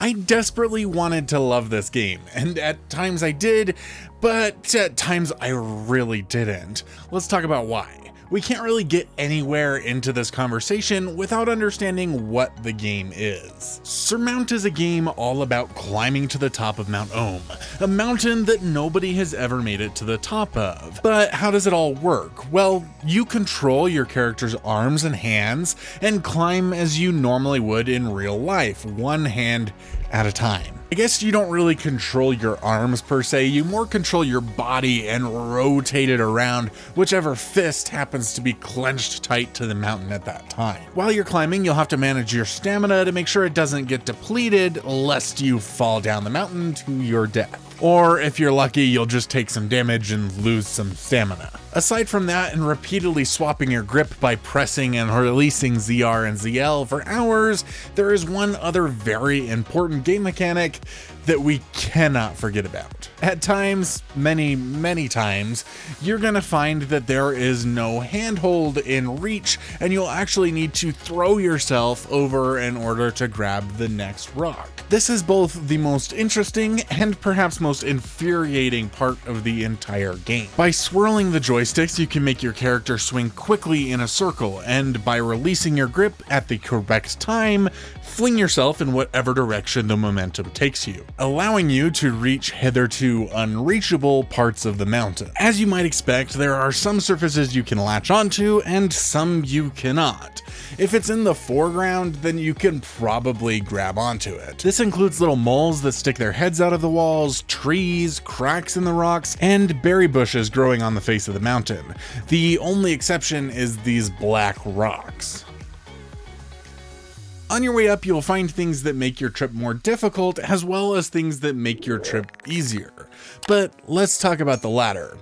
I desperately wanted to love this game, and at times I did, but at times I really didn't. Let's talk about why. We can't really get anywhere into this conversation without understanding what the game is. Surmount is a game all about climbing to the top of Mount Ohm, a mountain that nobody has ever made it to the top of. But how does it all work? Well, you control your character's arms and hands and climb as you normally would in real life, one hand at a time. I guess you don't really control your arms per se, you more control your body and rotate it around whichever fist happens to be clenched tight to the mountain at that time. While you're climbing, you'll have to manage your stamina to make sure it doesn't get depleted lest you fall down the mountain to your death. Or if you're lucky, you'll just take some damage and lose some stamina. Aside from that, and repeatedly swapping your grip by pressing and releasing ZR and ZL for hours, there is one other very important game mechanic that we cannot forget about. At times, many times, you're gonna find that there is no handhold in reach, and you'll actually need to throw yourself over in order to grab the next rock. This is both the most interesting and perhaps most infuriating part of the entire game. By swirling the joysticks, you can make your character swing quickly in a circle, and by releasing your grip at the correct time, fling yourself in whatever direction the momentum takes you, allowing you to reach hitherto unreachable parts of the mountain. As you might expect, there are some surfaces you can latch onto and some you cannot. If it's in the foreground, then you can probably grab onto it. This includes little moles that stick their heads out of the walls, trees, cracks in the rocks, and berry bushes growing on the face of the mountain. The only exception is these black rocks. On your way up, you'll find things that make your trip more difficult, as well as things that make your trip easier. But let's talk about the latter.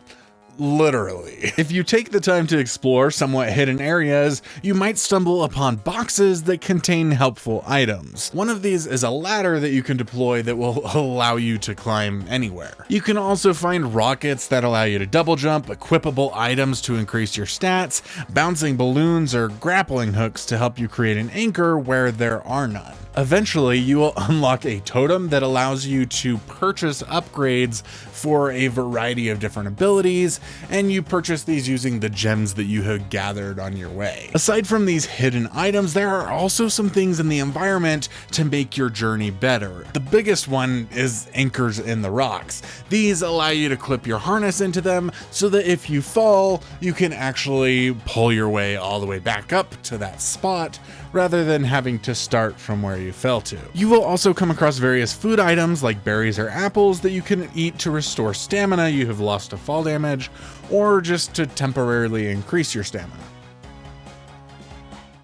Literally. If you take the time to explore somewhat hidden areas, you might stumble upon boxes that contain helpful items. One of these is a ladder that you can deploy that will allow you to climb anywhere. You can also find rockets that allow you to double jump, equipable items to increase your stats, bouncing balloons, or grappling hooks to help you create an anchor where there are none. Eventually, you will unlock a totem that allows you to purchase upgrades for a variety of different abilities, and you purchase these using the gems that you have gathered on your way. Aside from these hidden items, there are also some things in the environment to make your journey better. The biggest one is anchors in the rocks. These allow you to clip your harness into them so that if you fall, you can actually pull your way all the way back up to that spot, rather than having to start from where you fell to. You will also come across various food items like berries or apples that you can eat to restore stamina you have lost to fall damage, or just to temporarily increase your stamina.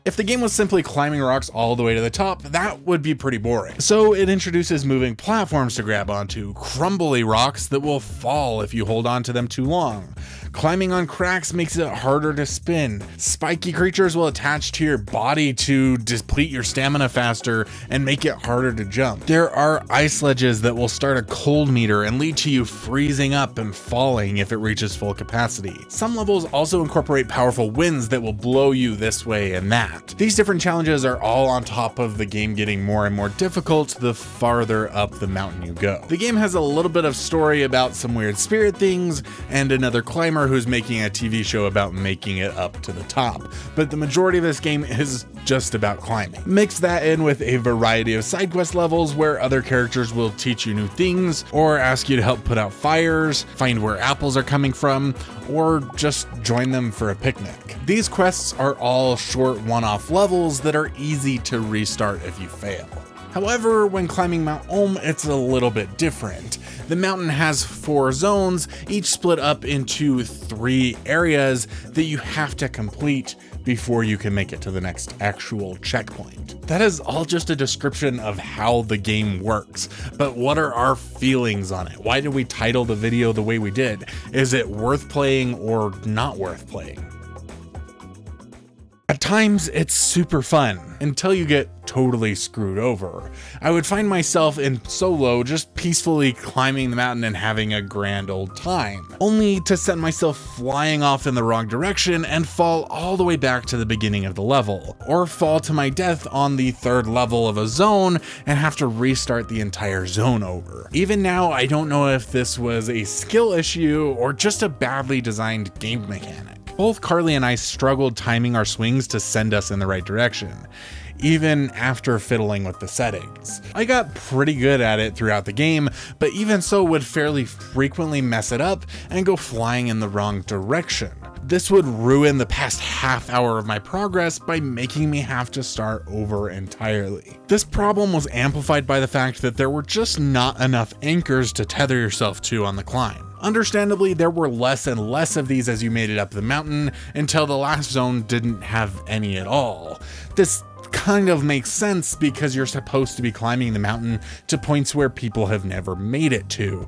If the game was simply climbing rocks all the way to the top, that would be pretty boring. So it introduces moving platforms to grab onto, crumbly rocks that will fall if you hold on to them too long. Climbing on cracks makes it harder to spin. Spiky creatures will attach to your body to deplete your stamina faster and make it harder to jump. There are ice ledges that will start a cold meter and lead to you freezing up and falling if it reaches full capacity. Some levels also incorporate powerful winds that will blow you this way and that. These different challenges are all on top of the game getting more and more difficult the farther up the mountain you go. The game has a little bit of story about some weird spirit things and another climber who's making a TV show about making it up to the top, but the majority of this game is just about climbing. Mix that in with a variety of side quest levels where other characters will teach you new things or ask you to help put out fires, find where apples are coming from, or just join them for a picnic. These quests are all short one-off levels that are easy to restart if you fail. However, when climbing Mount Ohm, it's a little bit different. The mountain has 4 zones, each split up into 3 areas that you have to complete before you can make it to the next actual checkpoint. That is all just a description of how the game works, but what are our feelings on it? Why did we title the video the way we did? Is it worth playing or not worth playing? At times, it's super fun, until you get totally screwed over. I would find myself in solo just peacefully climbing the mountain and having a grand old time, only to send myself flying off in the wrong direction and fall all the way back to the beginning of the level, or fall to my death on the third level of a zone and have to restart the entire zone over. Even now, I don't know if this was a skill issue or just a badly designed game mechanic. Both Carly and I struggled timing our swings to send us in the right direction, even after fiddling with the settings. I got pretty good at it throughout the game, but even so would fairly frequently mess it up and go flying in the wrong direction. This would ruin the past half hour of my progress by making me have to start over entirely. This problem was amplified by the fact that there were just not enough anchors to tether yourself to on the climb. Understandably, there were less and less of these as you made it up the mountain until the last zone didn't have any at all. This kind of makes sense because you're supposed to be climbing the mountain to points where people have never made it to.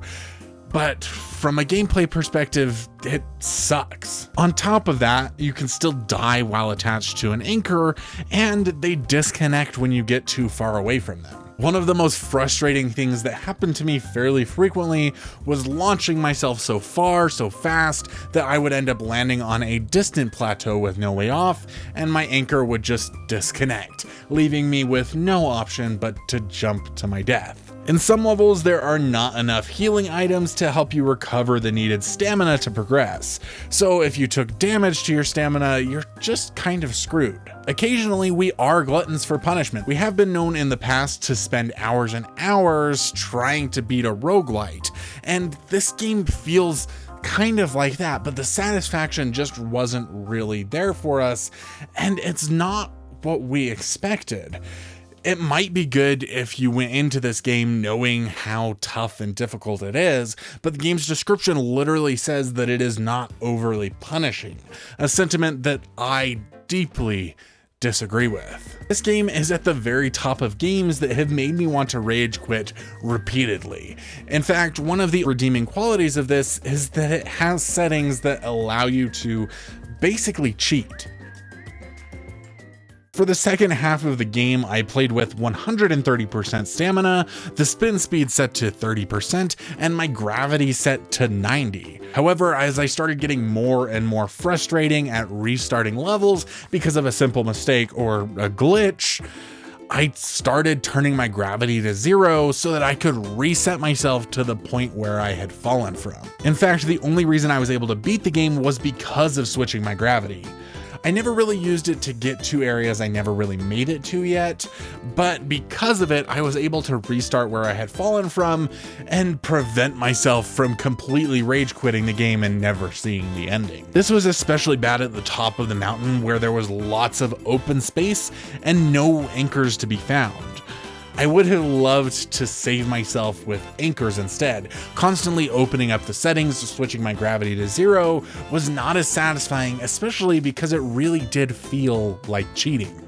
But from a gameplay perspective, it sucks. On top of that, you can still die while attached to an anchor, and they disconnect when you get too far away from them. One of the most frustrating things that happened to me fairly frequently was launching myself so far, so fast, that I would end up landing on a distant plateau with no way off, and my anchor would just disconnect, leaving me with no option but to jump to my death. In some levels, there are not enough healing items to help you recover the needed stamina to progress, so if you took damage to your stamina, you're just kind of screwed. Occasionally, we are gluttons for punishment. We have been known in the past to spend hours and hours trying to beat a roguelite, and this game feels kind of like that, but the satisfaction just wasn't really there for us, and it's not what we expected. It might be good if you went into this game knowing how tough and difficult it is, but the game's description literally says that it is not overly punishing, a sentiment that I deeply disagree with. This game is at the very top of games that have made me want to rage quit repeatedly. In fact, one of the redeeming qualities of this is that it has settings that allow you to basically cheat. For the second half of the game, I played with 130% stamina, the spin speed set to 30%, and my gravity set to 90. However, as I started getting more and more frustrating at restarting levels because of a simple mistake or a glitch, I started turning my gravity to 0 so that I could reset myself to the point where I had fallen from. In fact, the only reason I was able to beat the game was because of switching my gravity. I never really used it to get to areas I never really made it to yet, but because of it, I was able to restart where I had fallen from and prevent myself from completely rage quitting the game and never seeing the ending. This was especially bad at the top of the mountain where there was lots of open space and no anchors to be found. I would have loved to save myself with anchors instead. Constantly opening up the settings, switching my gravity to 0 was not as satisfying, especially because it really did feel like cheating.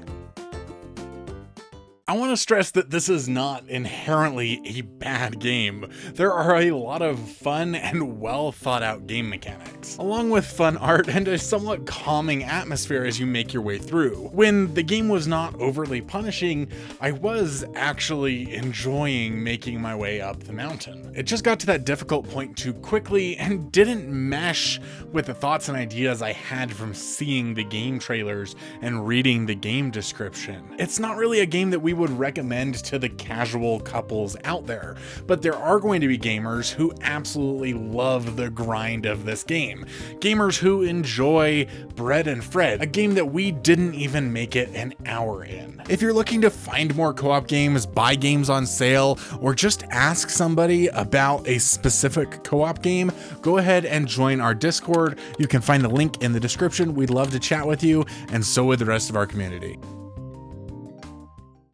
I want to stress that this is not inherently a bad game. There are a lot of fun and well thought out game mechanics, along with fun art and a somewhat calming atmosphere as you make your way through. When the game was not overly punishing, I was actually enjoying making my way up the mountain. It just got to that difficult point too quickly and didn't mesh with the thoughts and ideas I had from seeing the game trailers and reading the game description. It's not really a game that we would recommend to the casual couples out there, but there are going to be gamers who absolutely love the grind of this game. Gamers who enjoy Bread and Fred, a game that we didn't even make it an hour in. If you're looking to find more co-op games, buy games on sale, or just ask somebody about a specific co-op game, go ahead and join our Discord. You can find the link in the description. We'd love to chat with you, and so would the rest of our community.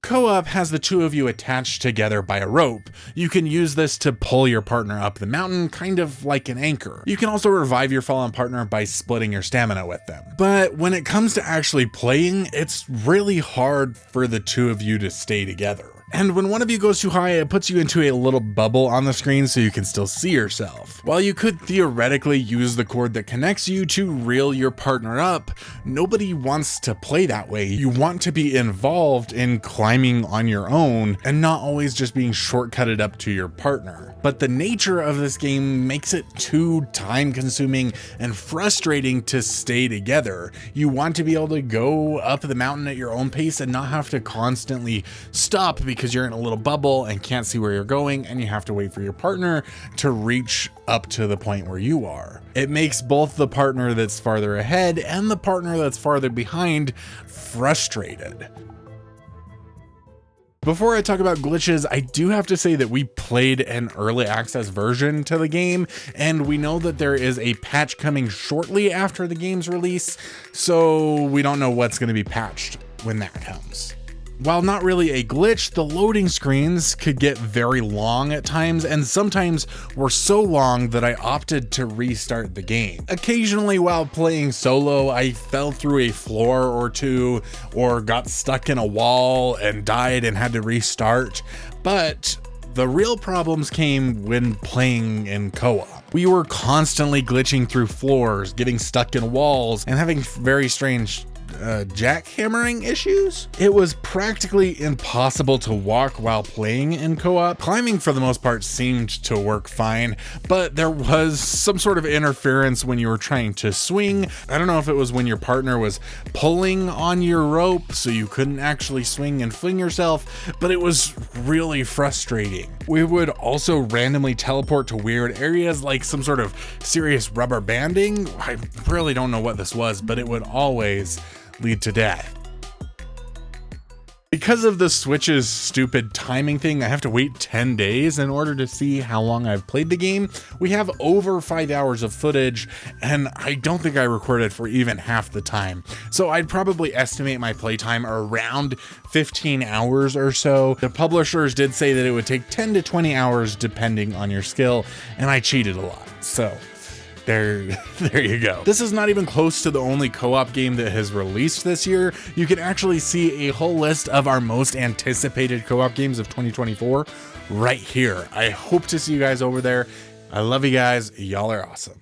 Co-op has the two of you attached together by a rope. You can use this to pull your partner up the mountain, kind of like an anchor. You can also revive your fallen partner by splitting your stamina with them. But when it comes to actually playing, it's really hard for the two of you to stay together. And when one of you goes too high, it puts you into a little bubble on the screen so you can still see yourself. While you could theoretically use the cord that connects you to reel your partner up, nobody wants to play that way. You want to be involved in climbing on your own and not always just being shortcutted up to your partner. But the nature of this game makes it too time consuming and frustrating to stay together. You want to be able to go up the mountain at your own pace and not have to constantly stop because you're in a little bubble and can't see where you're going, and you have to wait for your partner to reach up to the point where you are. It makes both the partner that's farther ahead and the partner that's farther behind frustrated. Before I talk about glitches, I do have to say that we played an early access version to the game, and we know that there is a patch coming shortly after the game's release, so we don't know what's going to be patched when that comes. While not really a glitch, the loading screens could get very long at times, and sometimes were so long that I opted to restart the game. Occasionally while playing solo, I fell through a floor or two, or got stuck in a wall and died and had to restart, but the real problems came when playing in co-op. We were constantly glitching through floors, getting stuck in walls, and having very strange jackhammering issues. It was practically impossible to walk while playing in co-op. Climbing for the most part seemed to work fine, but there was some sort of interference when you were trying to swing. I don't know if it was when your partner was pulling on your rope so you couldn't actually swing and fling yourself, but it was really frustrating. We would also randomly teleport to weird areas like some sort of serious rubber banding. I really don't know what this was, but it would always lead to death. Because of the Switch's stupid timing thing, I have to wait 10 days in order to see how long I've played the game. We have over 5 hours of footage, and I don't think I recorded for even half the time. So I'd probably estimate my playtime around 15 hours or so. The publishers did say that it would take 10 to 20 hours depending on your skill, and I cheated a lot. So there you go. This is not even close to the only co-op game that has released this year. You can actually see a whole list of our most anticipated co-op games of 2024 right here. I hope to see you guys over there. I love you guys. Y'all are awesome.